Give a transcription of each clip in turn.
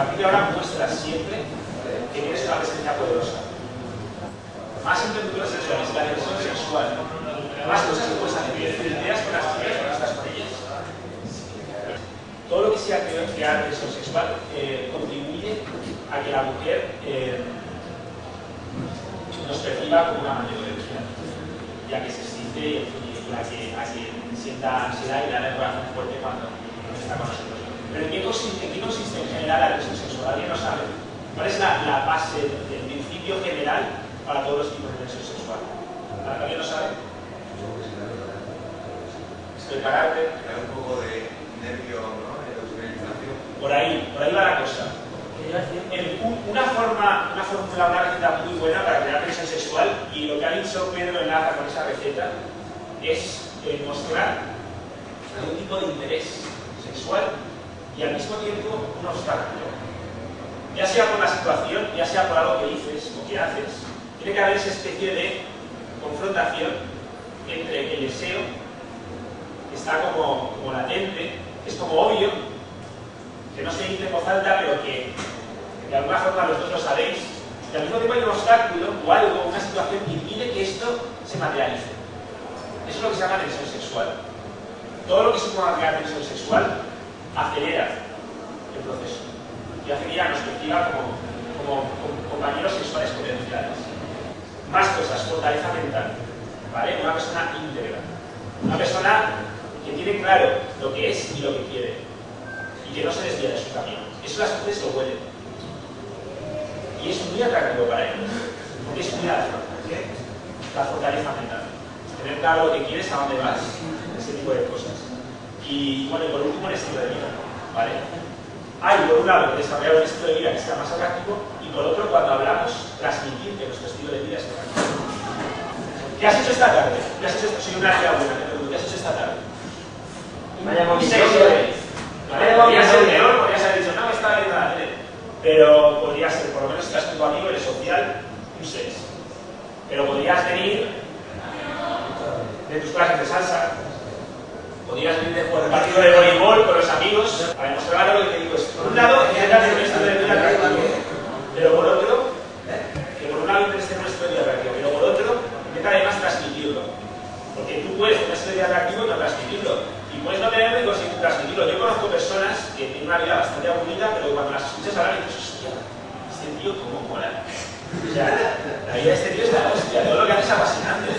partir de ahora muestras siempre que tienes una presencia poderosa. Más interruptores sexuales, la tensión sexual, más cosas que puedes hacer, ideas con las chicas cuando estás con ellas. Todo lo que sea crear tensión sexual contribuye a que la mujer nos perciba como una mayor energía, ya que se siente y a que sienta ansiedad y le da el corazón fuerte cuando está con nosotros. Pero ¿en qué consiste en general la tensión sexual? ¿Alguien lo sabe? ¿Cuál es la base, el principio general para todos los tipos de tensión sexual? ¿Alguien lo sabe? Prepararte. Crear un poco de nervio, ¿no? De autorrealización. Por ahí va la cosa. Una fórmula, una receta muy buena para crear tensión sexual, y lo que ha dicho Pedro enlaza con esa receta, es mostrar algún tipo de interés sexual y al mismo tiempo un obstáculo. Ya sea por la situación, ya sea por algo que dices o que haces, tiene que haber esa especie de confrontación entre el deseo, que está como latente, que es como obvio, que no se dice en voz alta, pero que de alguna forma los dos lo sabéis, y al mismo tiempo hay un obstáculo o algo, una situación que impide que esto se materialice. Eso es lo que se llama tensión sexual. Todo lo que suponga crear tensión sexual acelera el proceso y hace que ya nos perciba como compañeros sexuales potenciales. Más cosas, fortaleza mental, ¿vale? Una persona íntegra, una persona que tiene claro lo que es y lo que quiere y que no se desvía de su camino. Eso las mujeres lo huelen y es muy atractivo para ellos, porque es muy atractivo. La fortaleza mental, tener claro lo que quieres, a dónde vas, ese tipo de cosas. Y bueno, y por último, el estilo de vida, ¿vale? Hay, por un lado, desarrollar un estilo de vida que sea más atractivo, y por otro, cuando hablamos, transmitir que nuestro estilo de vida es atractivo. ¿Qué has hecho esta tarde? ¿Qué has hecho esta? Soy una tía buena, te pregunto, ¿qué has hecho esta tarde? Vaya momento. Podría ser peor, podrías haber dicho, no, me estaba viendo la tele. Pero podría ser, por lo menos si estás con tu amigo, eres social, un 6. Pero podrías venir de tus clases de salsa, podrías venir de jugar un partido de voleibol con los amigos. A ver, mostrar lo que te digo es, por un lado, intentar tener un estilo de vida atractivo, pero por otro, que por un lado intentes tener un estilo de vida atractivo, pero por otro, intenta además transmitirlo. Porque tú puedes tener un estilo de vida atractivo y no transmitirlo. Y puedes no tenerlo y conseguir transmitirlo. Yo conozco personas que tienen una vida bastante aburrida, pero cuando las escuchas hablar dices, hostia, este tío cómo mola. O sea, la vida de este tío es la hostia, todo lo que hace es apasionante.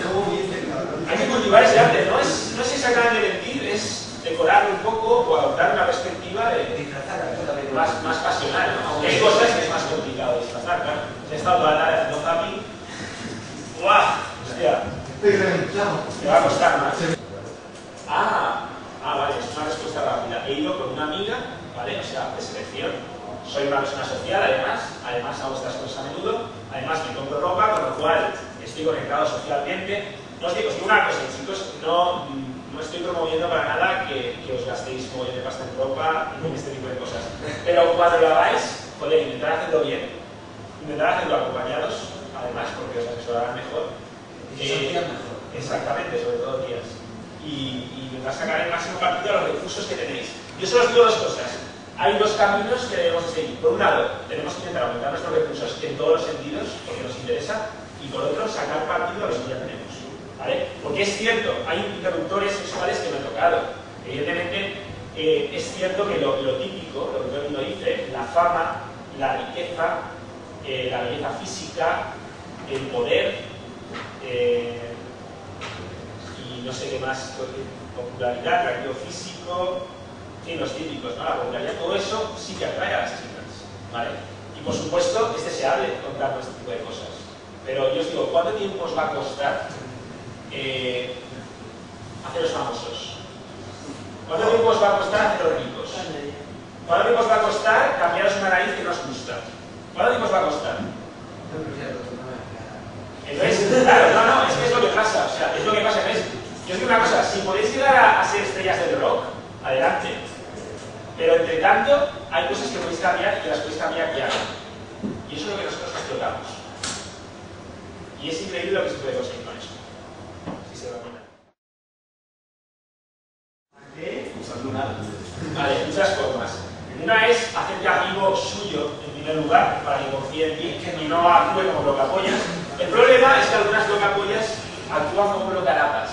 Hay que cultivar ese arte, no es exactamente mentir, es decorarlo un poco o adoptar una perspectiva más pasional, ¿no? Aunque hay cosas que es más complicado disfrazar, claro. Si he estado toda la tarde haciendo zapping, ¡guau! Hostia, me va a costar más. Vale, es una respuesta rápida. He ido con una amiga, ¿vale? O sea, de selección. Soy una persona social, además hago estas cosas a menudo, además me compro ropa, con lo cual estoy conectado socialmente. Os digo una cosa, chicos, no estoy promoviendo para nada que os gastéis como yo de pasta en ropa y en este tipo de cosas. Pero cuando lo hagáis, joder, intentar hacerlo bien, intentar hacerlo acompañados, además, porque os asesorarán mejor. Exactamente, sobre todo tías. Y intentar sacar el máximo partido a los recursos que tenéis. Yo solo os digo dos cosas. Hay dos caminos que debemos seguir. Por un lado, tenemos que intentar aumentar nuestros recursos en todos los sentidos, porque nos interesa, y por otro, sacar partido a los que ya tenemos. ¿Vale? Porque es cierto, hay interruptores sexuales que me han tocado. Evidentemente, es cierto que lo típico, lo que todo el mundo dice, la fama, la riqueza, la belleza física, el poder, y no sé qué más, popularidad, atractivo físico, en los típicos, ¿no? La popularidad, todo eso sí que atrae a las chicas, ¿vale? Y por supuesto es deseable contar todo este tipo de cosas. Pero yo os digo, ¿cuánto tiempo os va a costar haceros famosos? ¿Cuánto tiempo os va a costar haceros ricos? ¿Cuánto tiempo os va a costar cambiaros una nariz que no os gusta? ¿Cuánto tiempo os va a costar? Entonces, claro, es que es lo que pasa, o sea, es lo que pasa, ¿ves? Yo os digo una cosa, si podéis llegar a ser estrellas del rock, adelante. Pero entre tanto, hay cosas que podéis cambiar y que las podéis cambiar ya. Y eso es lo que nosotros explotamos. Y es increíble lo que se puede conseguir con eso. Si se da cuenta. Vale, muchas formas. Una es hacerte amigo suyo, en primer lugar, para que confíe en ti y no actúe como blocapollas. El problema es que algunas blocapollas actúan como blocarapas.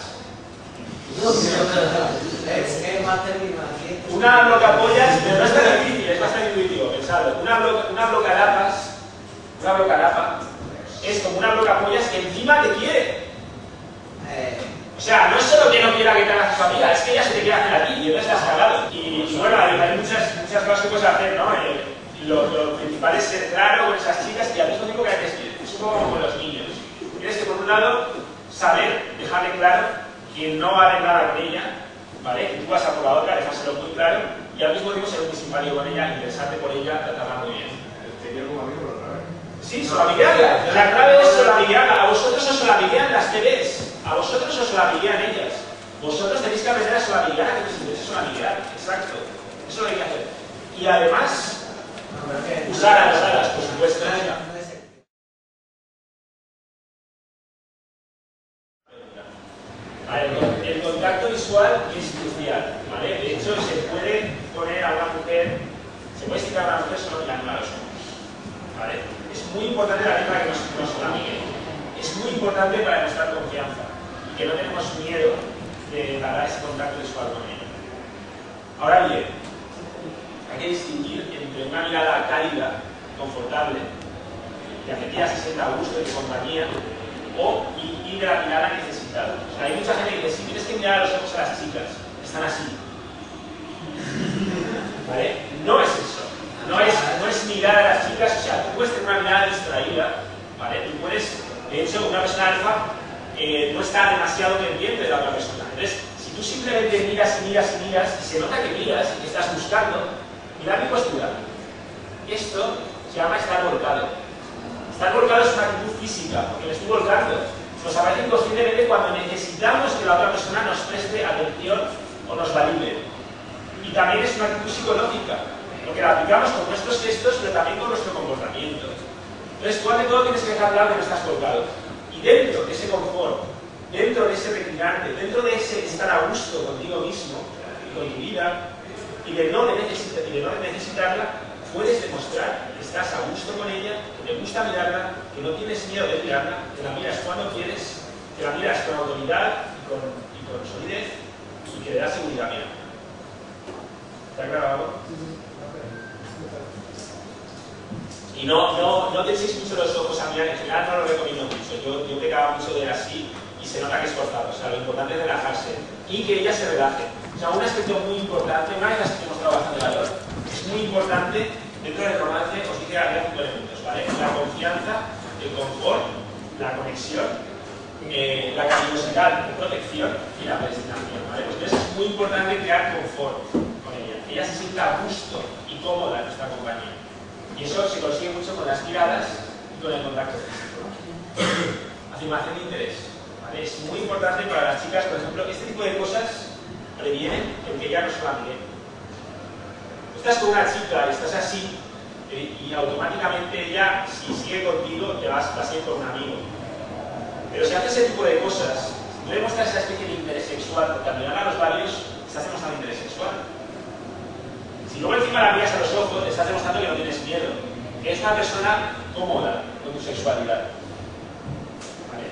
Una blocapollas, pero no es tan difícil, es bastante intuitivo, pensadlo. Una blocarapa es como una blocapollas que encima te quiere. O sea, no es solo que no quiera que te hagas a su amiga, es que ella se te quiere hacer a ti y entonces la has cagado. Y bueno, hay muchas cosas que puedes hacer, ¿no? Lo principal es ser claro con esas chicas y al mismo tiempo que hay que es un poco como con los niños. Tienes que, por un lado, saber, dejarle claro que no vale nada con ella, ¿vale? Que tú vas a por la otra, dejárselo muy claro y al mismo tiempo ser muy simpático con ella, interesarte por ella, tratarla muy bien. ¿Te quiero como amigo, la clave? Sí, solamiguearla. La clave es solamiguearla. A vosotros os solamiguean las TVs. A vosotros os solamiguean ellas. Vosotros tenéis que aprender a solamiguear a que os interese solamiguear. Exacto. Eso es lo que hay que hacer. Y además, usar a las alas, por supuesto. El contacto visual es crucial, ¿vale? De hecho, se puede poner a una mujer, se puede estirar a una mujer solo mirando a los ojos, ¿vale? Es muy importante también para que nos solamigue. Es muy importante para demostrar confianza y que no tenemos miedo de dar ese contacto visual con ella. Ahora bien, hay que distinguir entre una mirada cálida, confortable, que hace que ella se sienta a gusto en tu compañía, y de la mirada necesitada. O sea, hay mucha gente que dice, si tienes que mirar a los ojos a las chicas, están así. ¿Vale? No es eso. No es mirar a las chicas, o sea, tú puedes tener una mirada distraída, ¿vale? Tú puedes, de hecho, una persona alfa no está demasiado pendiente de la otra persona. Entonces, si tú simplemente miras y se nota que miras y que estás buscando, mirad mi postura. Esto se llama estar volcado. Estar volcado es una actitud física, porque me estoy volcando. Nos aparece inconscientemente cuando necesitamos que la otra persona nos preste atención o nos valide. Y también es una actitud psicológica, porque la aplicamos con nuestros gestos, pero también con nuestro comportamiento. Entonces, tú ante todo tienes que dejar claro que no estás volcado. Y dentro de ese confort, dentro de ese reclinarte, dentro de ese estar a gusto contigo mismo y con tu vida, y de no necesitarla, puedes demostrar que estás a gusto con ella, que te gusta mirarla, que no tienes miedo de mirarla, que la miras cuando quieres, que la miras con autoridad y con solidez y que le das seguridad. Mira. ¿Está grabado? Y no te echéis mucho los ojos a mirar, en general no lo recomiendo mucho. Yo pecaba mucho de así y se nota que es forzado. O sea, lo importante es relajarse y que ella se relaje. O sea, un aspecto muy importante, una vez que hemos trabajado de valor, es muy importante dentro del romance, os dije había 5 elementos, ¿vale? La confianza, el confort, la conexión, la cariñosidad, la protección y la predestinación, ¿vale? Pues entonces es muy importante crear confort con ella, que ella se sienta a gusto y cómoda en nuestra compañía. Y eso se consigue mucho con las miradas y con el contacto físico. Afirmación de interés, ¿vale? Es muy importante para las chicas, por ejemplo, este tipo de cosas previenen el que ella no se la mire. Estás con una chica y estás así y automáticamente ella, si sigue contigo, te vas a ir con un amigo. Pero si haces ese tipo de cosas, si tú demuestras esa especie de interés sexual, porque al mirar a los labios estás demostrando interés sexual. Si luego encima la miras a los ojos, estás demostrando que no tienes miedo, que es una persona cómoda con tu sexualidad. ¿Vale?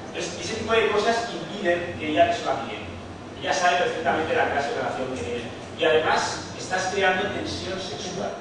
Entonces, ese tipo de cosas impiden que ella te la mire. Ella sabe perfectamente la clase de relación que tiene. Y además, estás creando tensión sexual.